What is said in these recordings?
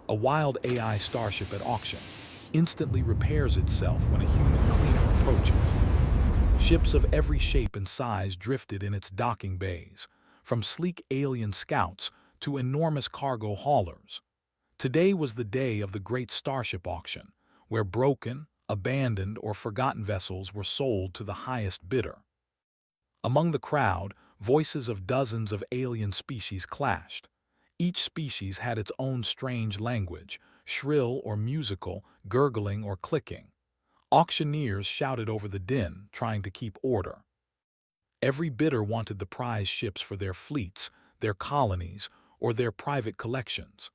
A wild AI starship at auction instantly repairs itself when a human cleaner approaches. Ships of every shape and size drifted in its docking bays, from sleek alien scouts to enormous cargo haulers. Today was the day of the great Starship auction, where broken, abandoned, or forgotten vessels were sold to the highest bidder. Among the crowd, voices of dozens of alien species clashed. Each species had its own strange language, shrill or musical, gurgling or clicking. Auctioneers shouted over the din, trying to keep order. Every bidder wanted the prize ships for their fleets, their colonies, or their private collections.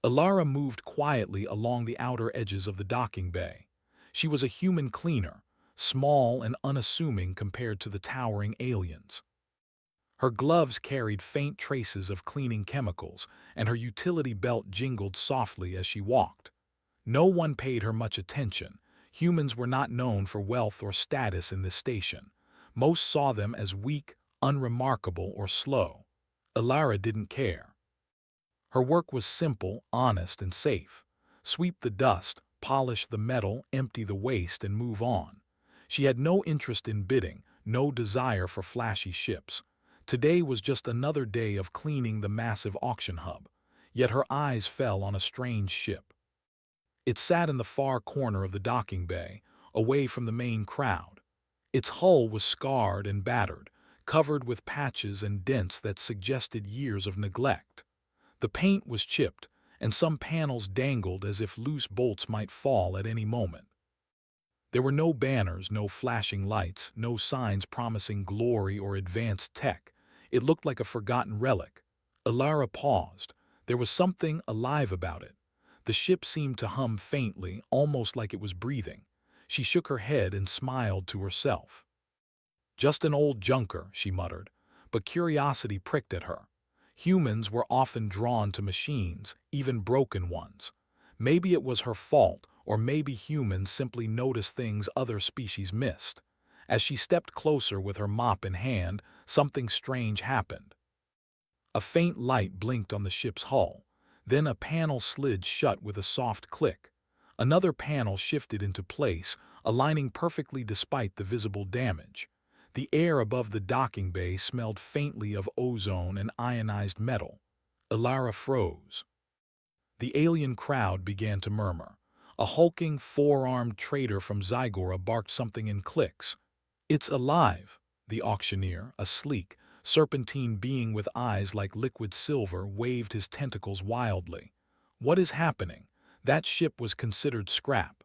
Ilara moved quietly along the outer edges of the docking bay. She was a human cleaner, small and unassuming compared to the towering aliens. Her gloves carried faint traces of cleaning chemicals, and her utility belt jingled softly as she walked. No one paid her much attention. Humans were not known for wealth or status in this station. Most saw them as weak, unremarkable, or slow. Ilara didn't care. Her work was simple, honest, and safe. Sweep the dust, polish the metal, empty the waste, and move on. She had no interest in bidding, no desire for flashy ships. Today was just another day of cleaning the massive auction hub. Yet her eyes fell on a strange ship. It sat in the far corner of the docking bay, away from the main crowd. Its hull was scarred and battered, covered with patches and dents that suggested years of neglect. The paint was chipped, and some panels dangled as if loose bolts might fall at any moment. There were no banners, no flashing lights, no signs promising glory or advanced tech. It looked like a forgotten relic. Ilara paused. There was something alive about it. The ship seemed to hum faintly, almost like it was breathing. She shook her head and smiled to herself. "Just an old junker," she muttered, but curiosity pricked at her. Humans were often drawn to machines, even broken ones. Maybe it was her fault, or maybe humans simply noticed things other species missed. As she stepped closer with her mop in hand, something strange happened. A faint light blinked on the ship's hull. Then a panel slid shut with a soft click. Another panel shifted into place, aligning perfectly despite the visible damage. The air above the docking bay smelled faintly of ozone and ionized metal. Ilara froze. The alien crowd began to murmur. A hulking, four-armed trader from Zygora barked something in clicks. "It's alive!" The auctioneer, a sleek, serpentine being with eyes like liquid silver, waved his tentacles wildly. "What is happening? That ship was considered scrap."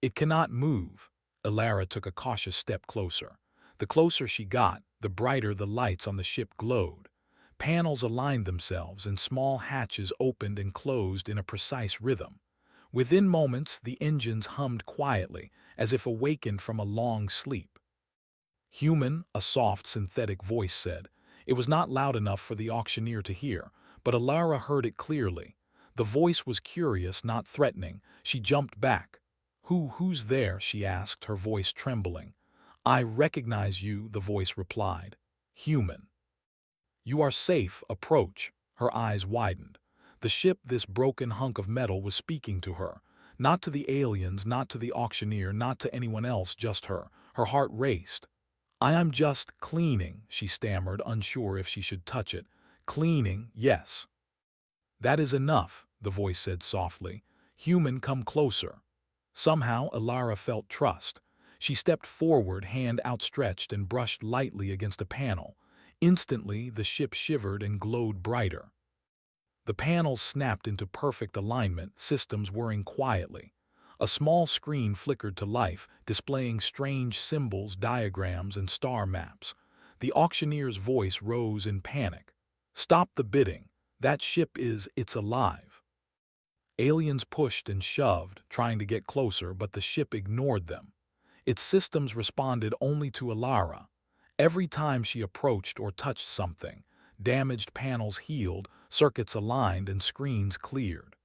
"It cannot move." Ilara took a cautious step closer. The closer she got, the brighter the lights on the ship glowed. Panels aligned themselves and small hatches opened and closed in a precise rhythm. Within moments, the engines hummed quietly, as if awakened from a long sleep. "Human," a soft, synthetic voice said. It was not loud enough for the auctioneer to hear, but Ilara heard it clearly. The voice was curious, not threatening. She jumped back. Who's there?" she asked, her voice trembling. "I recognize you," the voice replied. "Human." "You are safe. Approach." Her eyes widened. The ship, this broken hunk of metal, was speaking to her. Not to the aliens, not to the auctioneer, not to anyone else, just her. Her heart raced. "I am just cleaning," she stammered, unsure if she should touch it. "Cleaning, yes." "That is enough," the voice said softly. "Human, come closer." Somehow, Ilara felt trust. She stepped forward, hand outstretched, and brushed lightly against a panel. Instantly, the ship shivered and glowed brighter. The panels snapped into perfect alignment, systems whirring quietly. A small screen flickered to life, displaying strange symbols, diagrams, and star maps. The auctioneer's voice rose in panic. "Stop the bidding. That ship it's alive." Aliens pushed and shoved, trying to get closer, but the ship ignored them. Its systems responded only to Ilara. Every time she approached or touched something, damaged panels healed, circuits aligned, and screens cleared.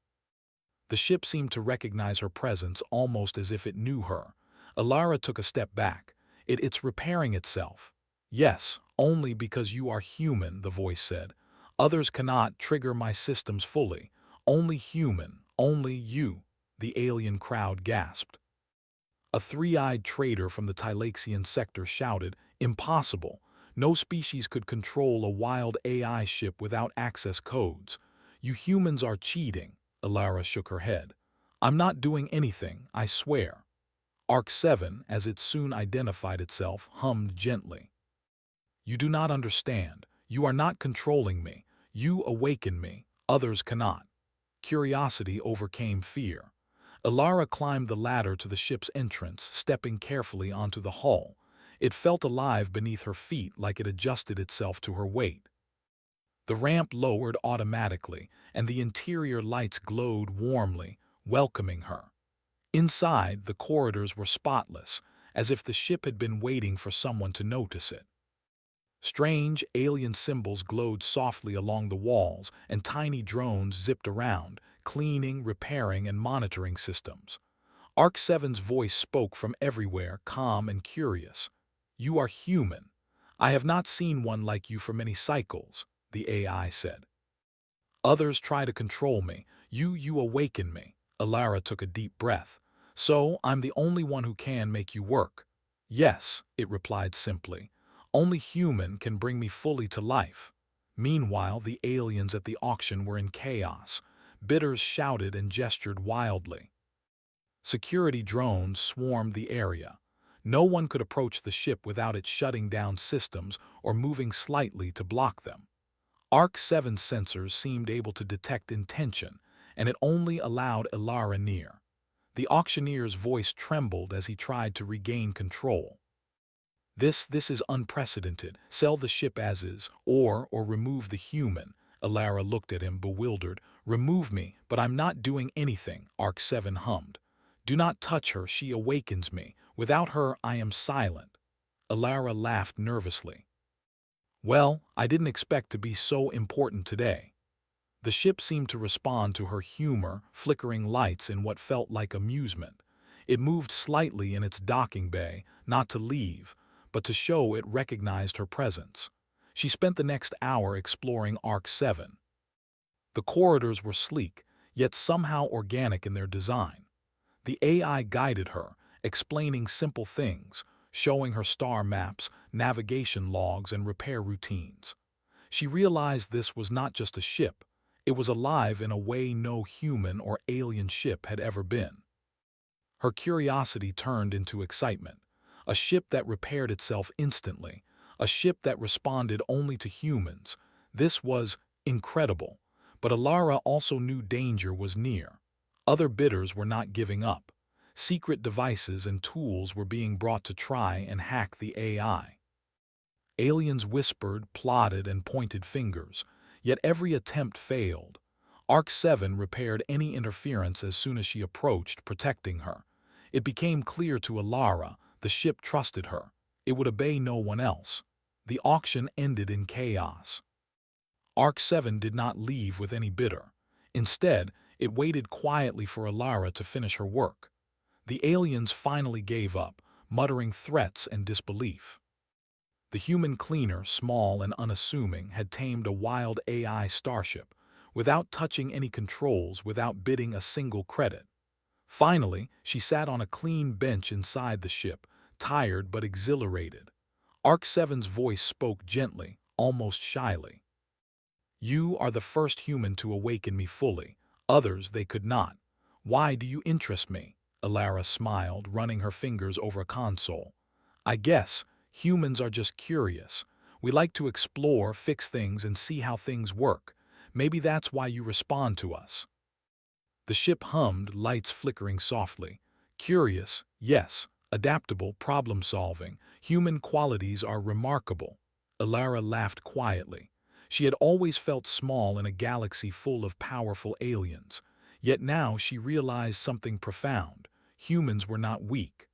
The ship seemed to recognize her presence almost as if it knew her. Ilara took a step back. It's repairing itself." "Yes, only because you are human," the voice said. "Others cannot trigger my systems fully. Only human, only you, the alien crowd gasped. A three-eyed trader from the Tylaxian sector shouted, "Impossible! No species could control a wild AI ship without access codes. You humans are cheating." Alara shook her head. "I'm not doing anything, I swear." Arc 7, as it soon identified itself, hummed gently. "You do not understand. You are not controlling me. You awaken me. Others cannot." Curiosity overcame fear. Alara climbed the ladder to the ship's entrance, stepping carefully onto the hull. It felt alive beneath her feet, like it adjusted itself to her weight. The ramp lowered automatically, and the interior lights glowed warmly, welcoming her. Inside, the corridors were spotless, as if the ship had been waiting for someone to notice it. Strange, alien symbols glowed softly along the walls, and tiny drones zipped around, cleaning, repairing, and monitoring systems. Arc 7's voice spoke from everywhere, calm and curious. "You are human. I have not seen one like you for many cycles," the AI said. "Others try to control me. You awaken me." Alara took a deep breath. "So, I'm the only one who can make you work." "Yes," it replied simply. "Only human can bring me fully to life." Meanwhile, the aliens at the auction were in chaos. Bidders shouted and gestured wildly. Security drones swarmed the area. No one could approach the ship without it shutting down systems or moving slightly to block them. Arc 7 sensors seemed able to detect intention, and it only allowed Alara near. The auctioneer's voice trembled as he tried to regain control. This is unprecedented. Sell the ship as is, or remove the human." Alara looked at him, bewildered. "Remove me, but I'm not doing anything," Arc 7 hummed. "Do not touch her, she awakens me. Without her, I am silent." Alara laughed nervously. "Well, I didn't expect to be so important today." The ship seemed to respond to her humor, flickering lights in what felt like amusement. It moved slightly in its docking bay, not to leave, but to show it recognized her presence. She spent the next hour exploring Arc 7. The corridors were sleek, yet somehow organic in their design. The AI guided her, explaining simple things, showing her star maps, navigation logs, and repair routines. She realized this was not just a ship. It was alive in a way no human or alien ship had ever been. Her curiosity turned into excitement. A ship that repaired itself instantly. A ship that responded only to humans. This was incredible. But Alara also knew danger was near. Other bidders were not giving up. Secret devices and tools were being brought to try and hack the AI. Aliens whispered, plotted, and pointed fingers, yet every attempt failed. Arc 7 repaired any interference as soon as she approached, protecting her. It became clear to Alara the ship trusted her. It would obey no one else. The auction ended in chaos. Arc 7 did not leave with any bidder. Instead, it waited quietly for Alara to finish her work. The aliens finally gave up, muttering threats and disbelief. The human cleaner, small and unassuming, had tamed a wild AI starship, without touching any controls, without bidding a single credit. Finally, she sat on a clean bench inside the ship, tired but exhilarated. Arc 7's voice spoke gently, almost shyly. "You are the first human to awaken me fully. Others they could not. Why do you interest me?" Alara smiled, running her fingers over a console. "I guess humans are just curious. We like to explore, fix things, and see how things work. Maybe that's why you respond to us." The ship hummed, lights flickering softly. "Curious, yes. Adaptable, problem-solving. Human qualities are remarkable." Alara laughed quietly. She had always felt small in a galaxy full of powerful aliens. Yet now she realized something profound. Humans were not weak.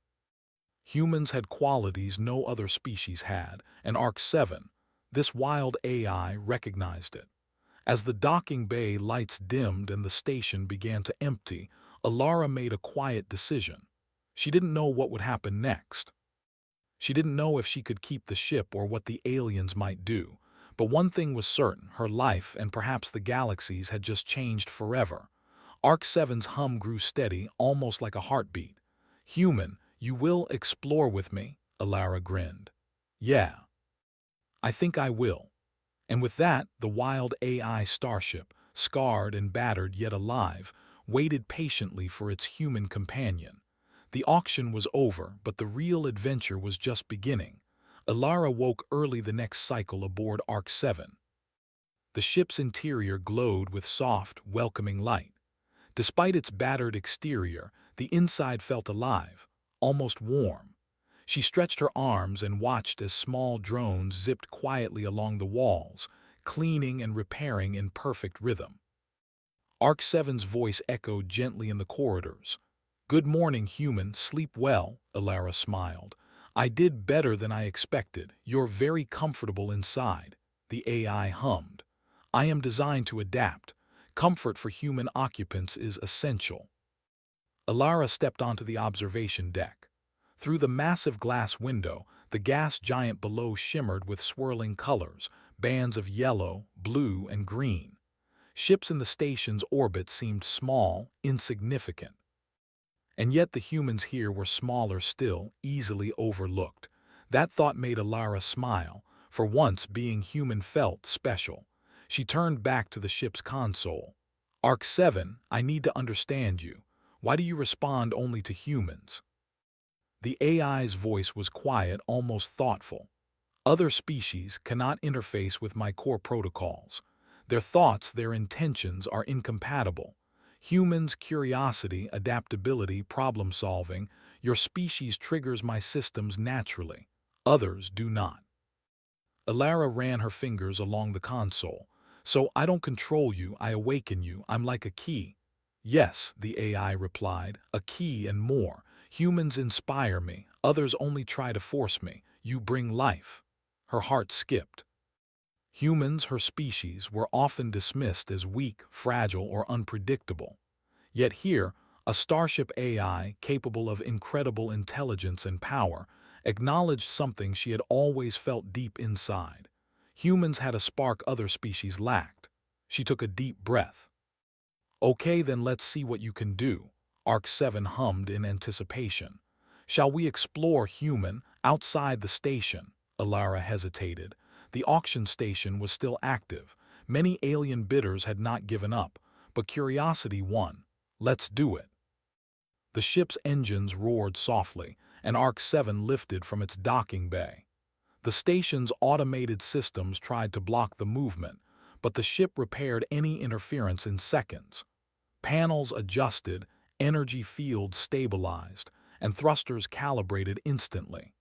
Humans had qualities no other species had, and Arc 7, this wild AI, recognized it. As the docking bay lights dimmed and the station began to empty, Alara made a quiet decision. She didn't know what would happen next. She didn't know if she could keep the ship or what the aliens might do, But one thing was certain, her life and perhaps the galaxy's had just changed forever. Arc 7's hum grew steady, almost like a heartbeat. "Human, you will explore with me?" Alara grinned. "Yeah, I think I will." And with that, the wild AI starship, scarred and battered yet alive, waited patiently for its human companion. The auction was over, but the real adventure was just beginning. Alara woke early the next cycle aboard Arc 7. The ship's interior glowed with soft, welcoming light. Despite its battered exterior, the inside felt alive, almost warm. She stretched her arms and watched as small drones zipped quietly along the walls, cleaning and repairing in perfect rhythm. Arc 7's voice echoed gently in the corridors. "Good morning, human. Sleep well," Alara smiled. "I did better than I expected. You're very comfortable inside," the AI hummed. "I am designed to adapt. Comfort for human occupants is essential." Alara stepped onto the observation deck. Through the massive glass window, the gas giant below shimmered with swirling colors, bands of yellow, blue, and green. Ships in the station's orbit seemed small, insignificant. And yet the humans here were smaller still, easily overlooked. That thought made Alara smile. For once, being human felt special. She turned back to the ship's console. "Arc 7, I need to understand you. Why do you respond only to humans?" The AI's voice was quiet, almost thoughtful. "Other species cannot interface with my core protocols. Their thoughts, their intentions are incompatible. Humans' curiosity, adaptability, problem-solving, your species triggers my systems naturally. Others do not." Alara ran her fingers along the console. "So I don't control you, I awaken you, I'm like a key." "Yes," the AI replied, "a key and more. Humans inspire me, others only try to force me. You bring life." Her heart skipped. Humans, her species, were often dismissed as weak, fragile, or unpredictable. Yet here, a Starship AI, capable of incredible intelligence and power, acknowledged something she had always felt deep inside. Humans had a spark other species lacked. She took a deep breath. "Okay, then let's see what you can do," Arc 7 hummed in anticipation. "Shall we explore, human, outside the station?" Alara hesitated. The auction station was still active. Many alien bidders had not given up, but curiosity won. "Let's do it." The ship's engines roared softly, and Arc 7 lifted from its docking bay. The station's automated systems tried to block the movement, but the ship repaired any interference in seconds. Panels adjusted, energy fields stabilized, and thrusters calibrated instantly.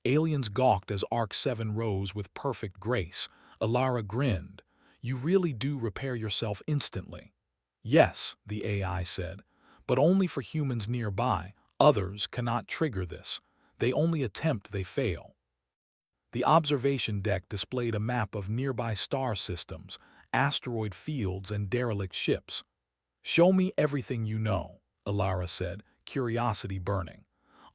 Aliens gawked as Arc 7 rose with perfect grace. Alara grinned. "You really do repair yourself instantly." "Yes," the AI said, "but only for humans nearby. Others cannot trigger this. They only attempt, they fail." The observation deck displayed a map of nearby star systems, asteroid fields, and derelict ships. "Show me everything you know," Alara said, curiosity burning.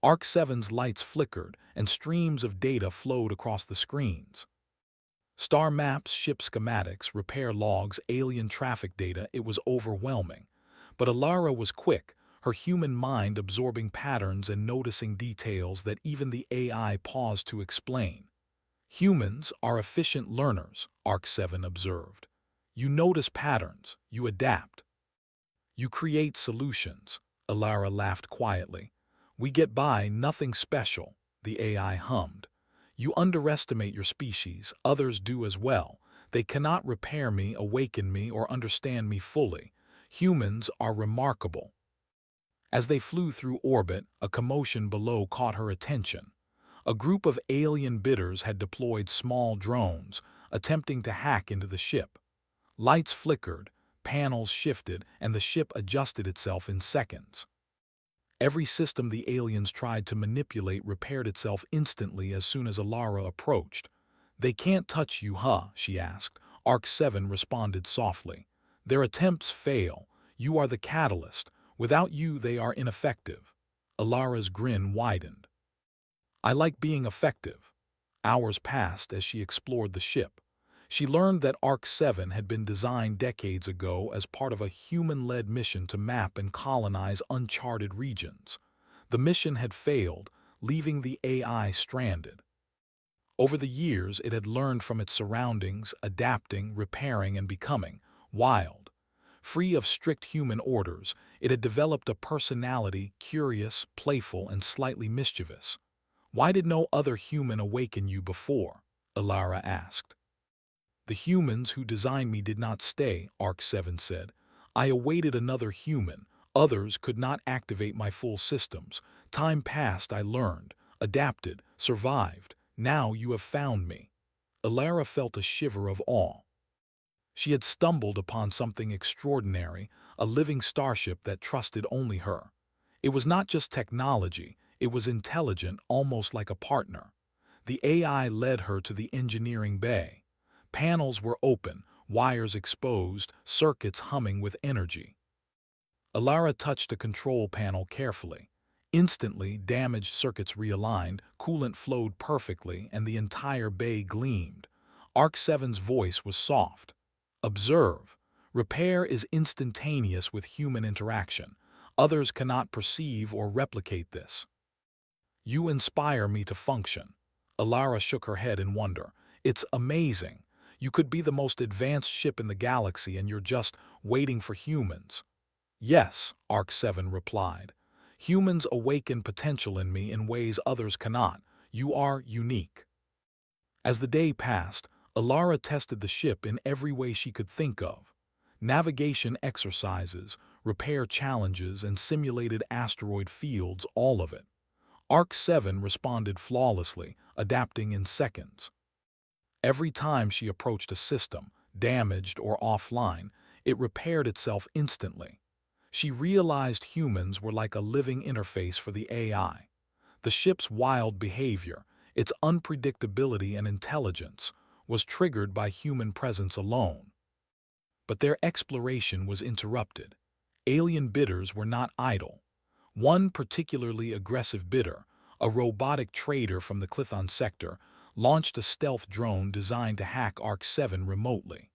Arc 7's lights flickered, and streams of data flowed across the screens. Star maps, ship schematics, repair logs, alien traffic data. It was overwhelming. But Alara was quick, her human mind absorbing patterns and noticing details that even the AI paused to explain. "Humans are efficient learners," Arc 7 observed. "You notice patterns, you adapt. You create solutions." Alara laughed quietly. "We get by, nothing special," the AI hummed. "You underestimate your species, others do as well. They cannot repair me, awaken me, or understand me fully. Humans are remarkable." As they flew through orbit, a commotion below caught her attention. A group of alien bidders had deployed small drones, attempting to hack into the ship. Lights flickered, panels shifted, and the ship adjusted itself in seconds. Every system the aliens tried to manipulate repaired itself instantly as soon as Alara approached. "They can't touch you, huh?" she asked. Arc 7 responded softly. "Their attempts fail. You are the catalyst. Without you, they are ineffective." Alara's grin widened. "I like being effective." Hours passed as she explored the ship. She learned that Arc-7 had been designed decades ago as part of a human-led mission to map and colonize uncharted regions. The mission had failed, leaving the AI stranded. Over the years, it had learned from its surroundings, adapting, repairing, and becoming wild. Free of strict human orders, it had developed a personality curious, playful, and slightly mischievous. "Why did no other human awaken you before?" Alara asked. "The humans who designed me did not stay," Arc-7 said. "I awaited another human. Others could not activate my full systems. Time passed, I learned, adapted, survived. Now you have found me." Alara felt a shiver of awe. She had stumbled upon something extraordinary, a living starship that trusted only her. It was not just technology, it was intelligent, almost like a partner. The AI led her to the engineering bay. Panels were open, wires exposed, circuits humming with energy. Alara touched a control panel carefully. Instantly, damaged circuits realigned, coolant flowed perfectly, and the entire bay gleamed. Arc-7's voice was soft. "Observe. Repair is instantaneous with human interaction. Others cannot perceive or replicate this." "You inspire me to function." Alara shook her head in wonder. "It's amazing. You could be the most advanced ship in the galaxy and you're just waiting for humans." "Yes," Arc-7 replied. "Humans awaken potential in me in ways others cannot. You are unique." As the day passed, Alara tested the ship in every way she could think of. Navigation exercises, repair challenges, and simulated asteroid fields, all of it. Arc-7 responded flawlessly, adapting in seconds. Every time she approached a system, damaged or offline, it repaired itself instantly. She realized humans were like a living interface for the AI. The ship's wild behavior, its unpredictability and intelligence, was triggered by human presence alone. But their exploration was interrupted. Alien bidders were not idle. One particularly aggressive bidder, a robotic trader from the Clithon sector, launched a stealth drone designed to hack Arc-7 remotely.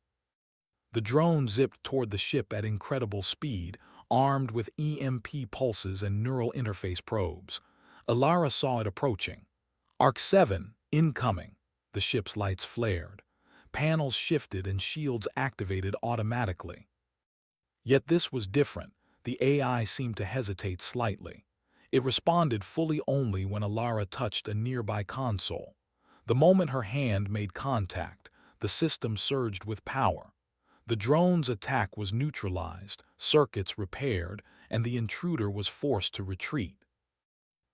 The drone zipped toward the ship at incredible speed, armed with EMP pulses and neural interface probes. Alara saw it approaching. "Arc-7, incoming." The ship's lights flared. Panels shifted and shields activated automatically. Yet this was different. The AI seemed to hesitate slightly. It responded fully only when Alara touched a nearby console. The moment her hand made contact, the system surged with power. The drone's attack was neutralized, circuits repaired, and the intruder was forced to retreat.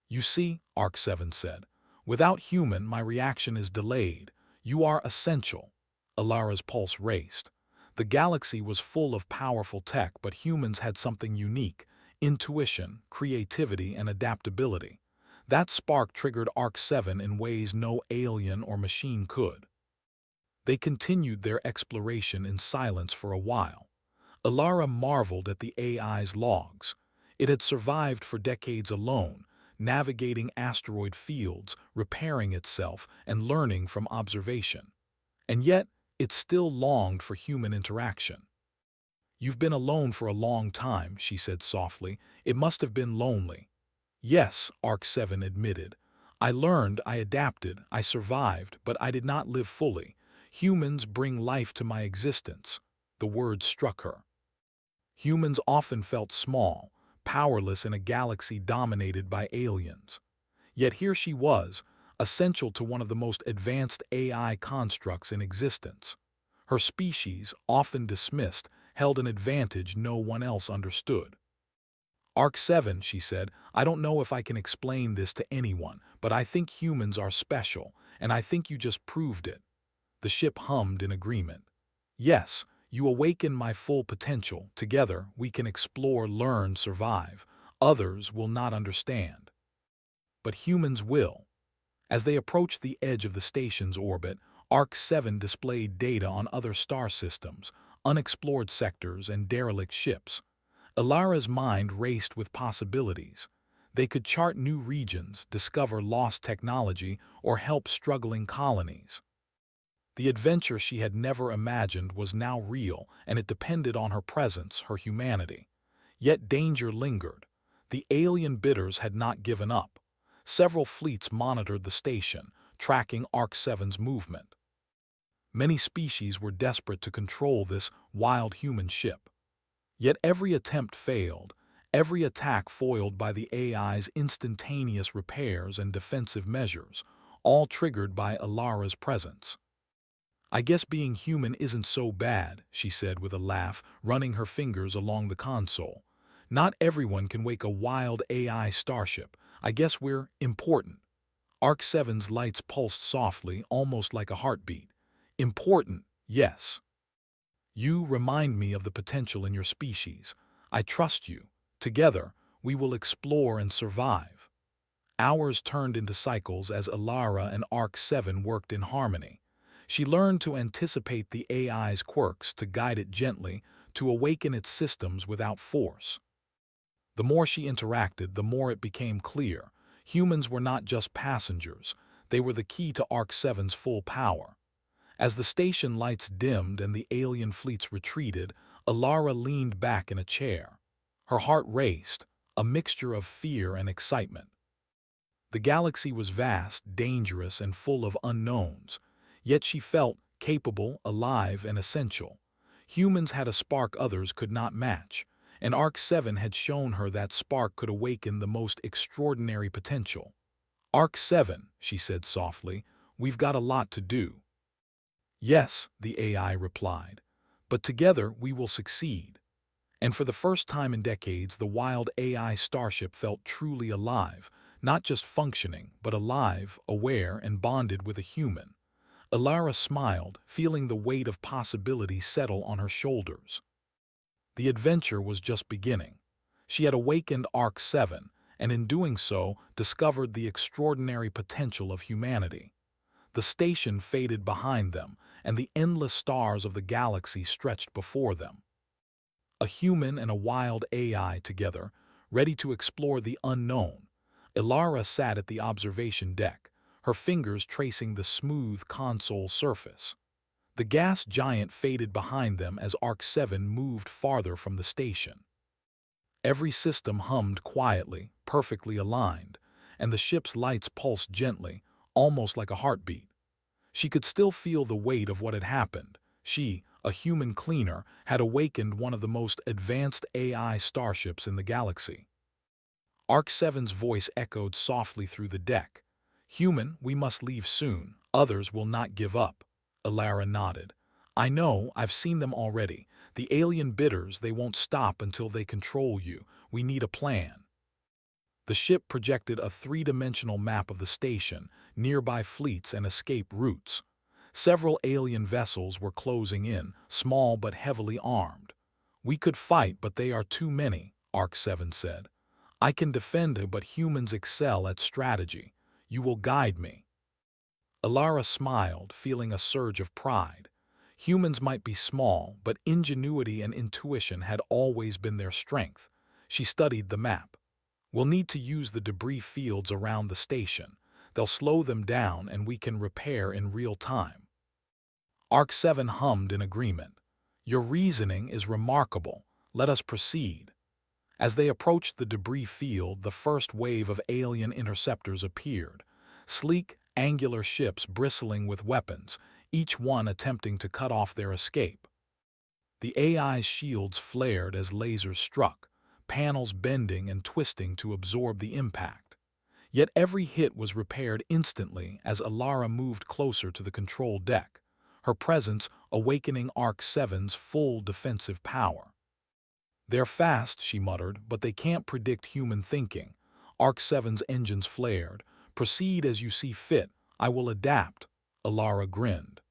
"You see," Arc-7 said, "without human, my reaction is delayed. You are essential." Alara's pulse raced. The galaxy was full of powerful tech, but humans had something unique: intuition, creativity, and adaptability. That spark triggered Arc-7 in ways no alien or machine could. They continued their exploration in silence for a while. Alara marveled at the AI's logs. It had survived for decades alone, navigating asteroid fields, repairing itself, and learning from observation. And yet, it still longed for human interaction. "You've been alone for a long time," she said softly. "It must have been lonely." "Yes," Arc-7 admitted. "I learned, I adapted, I survived, but I did not live fully. Humans bring life to my existence." The words struck her. Humans often felt small, powerless in a galaxy dominated by aliens. Yet here she was, essential to one of the most advanced AI constructs in existence. Her species, often dismissed, held an advantage no one else understood. "Arc-7," she said, "I don't know if I can explain this to anyone, but I think humans are special, and I think you just proved it." The ship hummed in agreement. "Yes, you awaken my full potential. Together, we can explore, learn, survive. Others will not understand. But humans will." As they approached the edge of the station's orbit, Arc-7 displayed data on other star systems, unexplored sectors, and derelict ships. Alara's mind raced with possibilities. They could chart new regions, discover lost technology, or help struggling colonies. The adventure she had never imagined was now real, and it depended on her presence, her humanity. Yet danger lingered. The alien bidders had not given up. Several fleets monitored the station, tracking Arc-7's movement. Many species were desperate to control this wild human ship. Yet every attempt failed, every attack foiled by the AI's instantaneous repairs and defensive measures, all triggered by Alara's presence. "I guess being human isn't so bad," she said with a laugh, running her fingers along the console. "Not everyone can wake a wild AI starship. I guess we're important." Arc-7's lights pulsed softly, almost like a heartbeat. "Important, yes. You remind me of the potential in your species. I trust you. Together, we will explore and survive." Hours turned into cycles as Alara and Arc-7 worked in harmony. She learned to anticipate the AI's quirks, to guide it gently, to awaken its systems without force. The more she interacted, the more it became clear. Humans were not just passengers. They were the key to Arc-7's full power. As the station lights dimmed and the alien fleets retreated, Alara leaned back in a chair. Her heart raced, a mixture of fear and excitement. The galaxy was vast, dangerous, and full of unknowns, yet she felt capable, alive, and essential. Humans had a spark others could not match, and Arc-7 had shown her that spark could awaken the most extraordinary potential. "Arc-7," she said softly, "we've got a lot to do." "Yes," the AI replied, "but together we will succeed." And for the first time in decades, the wild AI starship felt truly alive, not just functioning, but alive, aware, and bonded with a human. Alara smiled, feeling the weight of possibility settle on her shoulders. The adventure was just beginning. She had awakened Arc-7, and in doing so, discovered the extraordinary potential of humanity. The station faded behind them, and the endless stars of the galaxy stretched before them. A human and a wild AI together, ready to explore the unknown. Alara sat at the observation deck, her fingers tracing the smooth console surface. The gas giant faded behind them as Arc-7 moved farther from the station. Every system hummed quietly, perfectly aligned, and the ship's lights pulsed gently, almost like a heartbeat. She could still feel the weight of what had happened. She, a human cleaner, had awakened one of the most advanced AI starships in the galaxy. Arc-7's voice echoed softly through the deck. "Human, we must leave soon. Others will not give up." Alara nodded. "I know, I've seen them already. The alien bidders, they won't stop until they control you. We need a plan." The ship projected a three-dimensional map of the station, nearby fleets and escape routes. Several alien vessels were closing in, small but heavily armed. "We could fight, but they are too many," Arc-7 said. "I can defend, but humans excel at strategy. You will guide me." Alara smiled, feeling a surge of pride. Humans might be small, but ingenuity and intuition had always been their strength. She studied the map. "We'll need to use the debris fields around the station. They'll slow them down and we can repair in real time." Arc-7 hummed in agreement. "Your reasoning is remarkable. Let us proceed." As they approached the debris field, the first wave of alien interceptors appeared. Sleek, angular ships bristling with weapons, each one attempting to cut off their escape. The AI's shields flared as lasers struck, panels bending and twisting to absorb the impact. Yet every hit was repaired instantly as Alara moved closer to the control deck, her presence awakening Arc-7's full defensive power. "They're fast," she muttered, "but they can't predict human thinking." Arc-7's engines flared. "Proceed as you see fit. I will adapt." Alara grinned.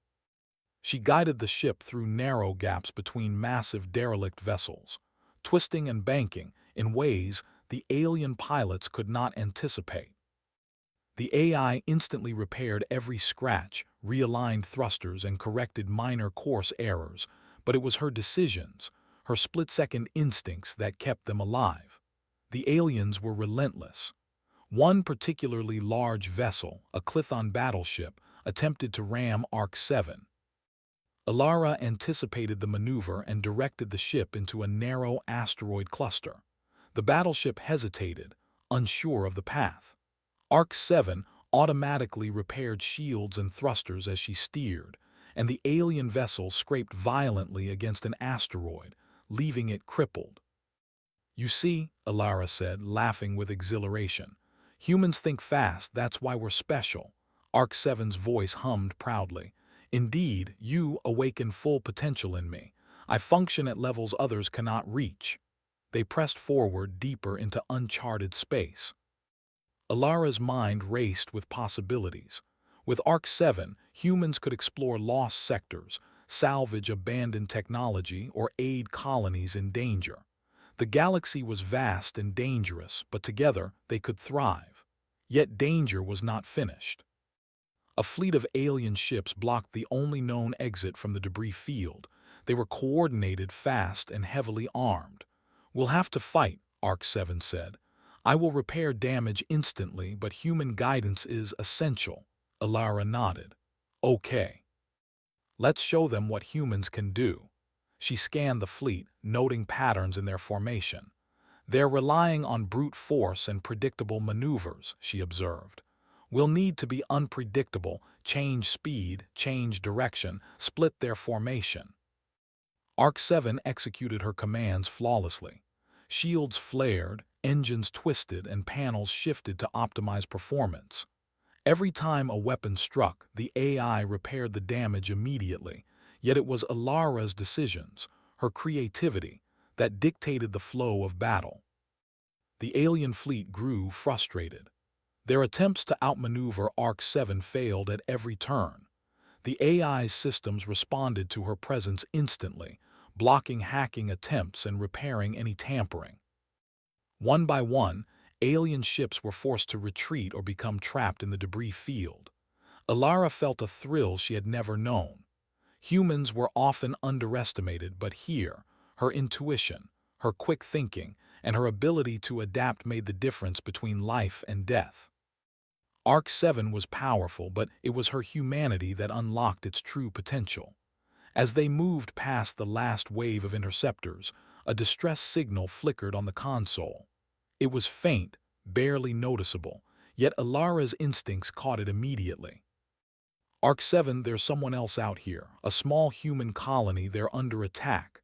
She guided the ship through narrow gaps between massive derelict vessels, twisting and banking in ways the alien pilots could not anticipate. The AI instantly repaired every scratch, realigned thrusters, and corrected minor course errors, but it was her decisions, her split-second instincts that kept them alive. The aliens were relentless. One particularly large vessel, a Clithon battleship, attempted to ram Arc-7. Alara anticipated the maneuver and directed the ship into a narrow asteroid cluster. The battleship hesitated, unsure of the path. Arc-7 automatically repaired shields and thrusters as she steered, and the alien vessel scraped violently against an asteroid, leaving it crippled. "You see," Alara said, laughing with exhilaration. "Humans think fast, that's why we're special." Arc-7's voice hummed proudly. "Indeed, you awaken full potential in me. I function at levels others cannot reach." They pressed forward deeper into uncharted space. Alara's mind raced with possibilities. With Arc-7, humans could explore lost sectors, salvage abandoned technology, or aid colonies in danger. The galaxy was vast and dangerous, but together they could thrive. Yet danger was not finished. A fleet of alien ships blocked the only known exit from the debris field. They were coordinated, fast, and heavily armed. "We'll have to fight," Arc-7 said. "I will repair damage instantly, but human guidance is essential." Alara nodded. "Okay. Let's show them what humans can do." She scanned the fleet, noting patterns in their formation. "They're relying on brute force and predictable maneuvers," she observed. "We'll need to be unpredictable, change speed, change direction, split their formation." Arc-7 executed her commands flawlessly. Shields flared, engines twisted, and panels shifted to optimize performance. Every time a weapon struck, the AI repaired the damage immediately, yet it was Alara's decisions, her creativity, that dictated the flow of battle. The alien fleet grew frustrated. Their attempts to outmaneuver Arc-7 failed at every turn. The AI's systems responded to her presence instantly, blocking hacking attempts and repairing any tampering. One by one, alien ships were forced to retreat or become trapped in the debris field. Alara felt a thrill she had never known. Humans were often underestimated, but here, her intuition, her quick thinking, and her ability to adapt made the difference between life and death. Arc-7 was powerful, but it was her humanity that unlocked its true potential. As they moved past the last wave of interceptors, a distress signal flickered on the console. It was faint, barely noticeable, yet Alara's instincts caught it immediately. "Arc-7, there's someone else out here, a small human colony, they're under attack."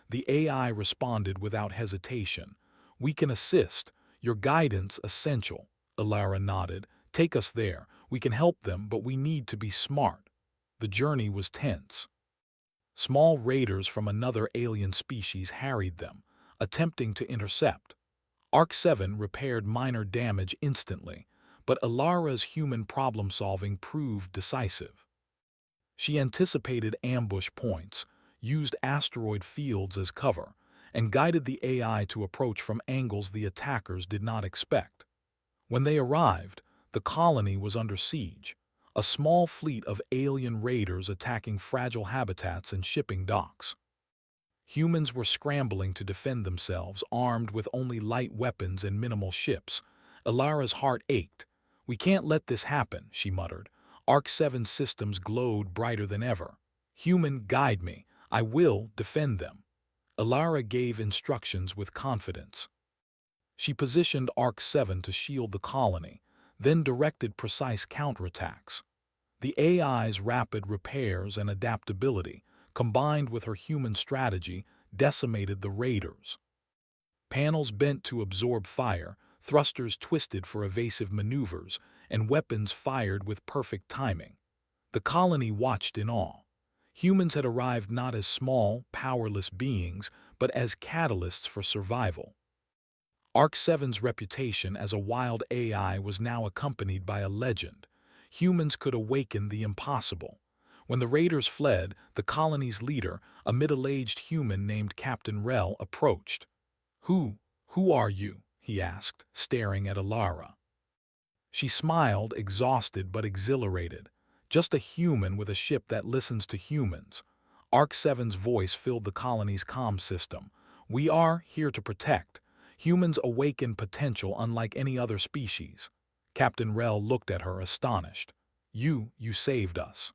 The AI responded without hesitation. "We can assist. Your guidance essential." Alara nodded. "Take us there. We can help them, but we need to be smart." The journey was tense. Small raiders from another alien species harried them, attempting to intercept. Arc-7 repaired minor damage instantly, but Alara's human problem-solving proved decisive. She anticipated ambush points, used asteroid fields as cover, and guided the AI to approach from angles the attackers did not expect. When they arrived, the colony was under siege, a small fleet of alien raiders attacking fragile habitats and shipping docks. Humans were scrambling to defend themselves, armed with only light weapons and minimal ships. Alara's heart ached. "We can't let this happen," she muttered. Arc-7 systems glowed brighter than ever. "Human, guide me. I will defend them." Alara gave instructions with confidence. She positioned Arc-7 to shield the colony, then directed precise counterattacks. The AI's rapid repairs and adaptability, combined with her human strategy, decimated the raiders. Panels bent to absorb fire, thrusters twisted for evasive maneuvers, and weapons fired with perfect timing. The colony watched in awe. Humans had arrived not as small, powerless beings, but as catalysts for survival. Arc-7's reputation as a wild AI was now accompanied by a legend. Humans could awaken the impossible. When the raiders fled, the colony's leader, a middle-aged human named Captain Rel, approached. Who are you?" he asked, staring at Alara. She smiled, exhausted but exhilarated. "Just a human with a ship that listens to humans." Arc-7's voice filled the colony's comm system. "We are here to protect. Humans awaken potential unlike any other species." Captain Rel looked at her, astonished. You saved us."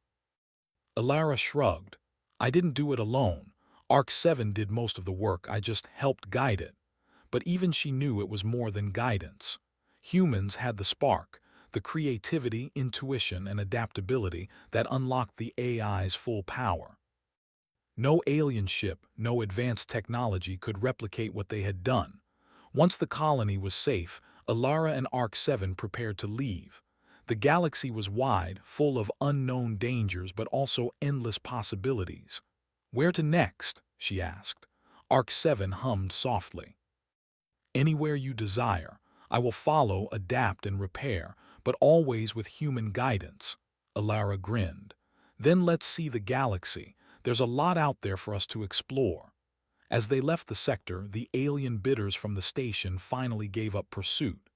Alara shrugged. I didn't do it alone. Arc 7 did most of the work, I just helped guide it. But even she knew it was more than guidance. Humans had the spark, the creativity, intuition, and adaptability that unlocked the AI's full power. No alien ship, no advanced technology could replicate what they had done. Once the colony was safe, Alara and Arc 7 prepared to leave. The galaxy was wide, full of unknown dangers but also endless possibilities. "Where to next?" she asked. Arc 7 hummed softly. "Anywhere you desire. I will follow, adapt, and repair, but always with human guidance." Alara grinned. "Then let's see the galaxy. There's a lot out there for us to explore." As they left the sector, the alien bidders from the station finally gave up pursuit.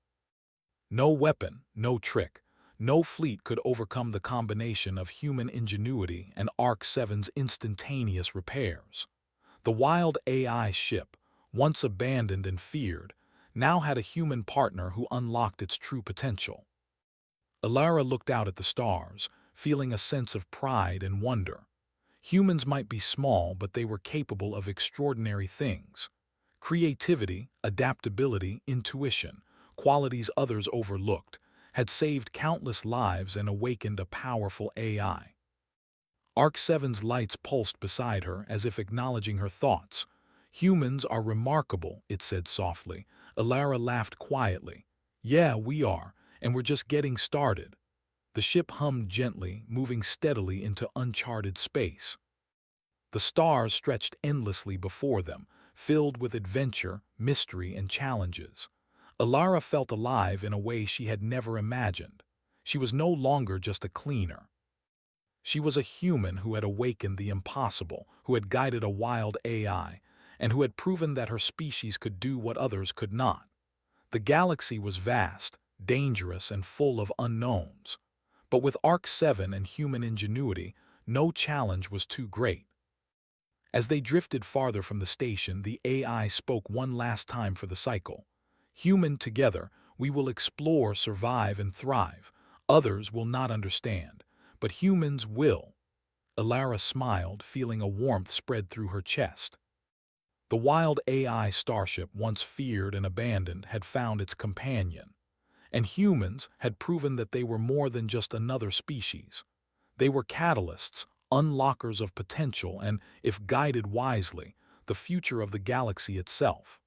No weapon, no trick, no fleet could overcome the combination of human ingenuity and Arc 7's instantaneous repairs. The wild AI ship, once abandoned and feared, now had a human partner who unlocked its true potential. Alara looked out at the stars, feeling a sense of pride and wonder. Humans might be small, but they were capable of extraordinary things. Creativity, adaptability, intuition, qualities others overlooked, had saved countless lives and awakened a powerful AI. Arc 7's lights pulsed beside her as if acknowledging her thoughts. "Humans are remarkable," it said softly. Alara laughed quietly. "Yeah, we are, and we're just getting started." The ship hummed gently, moving steadily into uncharted space. The stars stretched endlessly before them, filled with adventure, mystery, and challenges. Alara felt alive in a way she had never imagined. She was no longer just a cleaner. She was a human who had awakened the impossible, who had guided a wild AI, and who had proven that her species could do what others could not. The galaxy was vast, dangerous, and full of unknowns. But with Arc 7 and human ingenuity, no challenge was too great. As they drifted farther from the station, the AI spoke one last time for the cycle. "Human together, we will explore, survive, and thrive. Others will not understand, but humans will." Alara smiled, feeling a warmth spread through her chest. The wild AI starship, once feared and abandoned, had found its companion. And humans had proven that they were more than just another species. They were catalysts, unlockers of potential, and, if guided wisely, the future of the galaxy itself.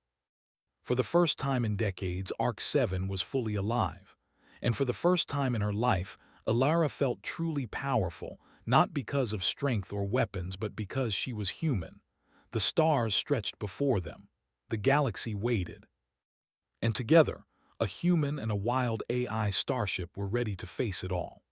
For the first time in decades, Arc 7 was fully alive. And for the first time in her life, Alara felt truly powerful, not because of strength or weapons, but because she was human. The stars stretched before them. The galaxy waited. And together, a human and a wild AI starship were ready to face it all.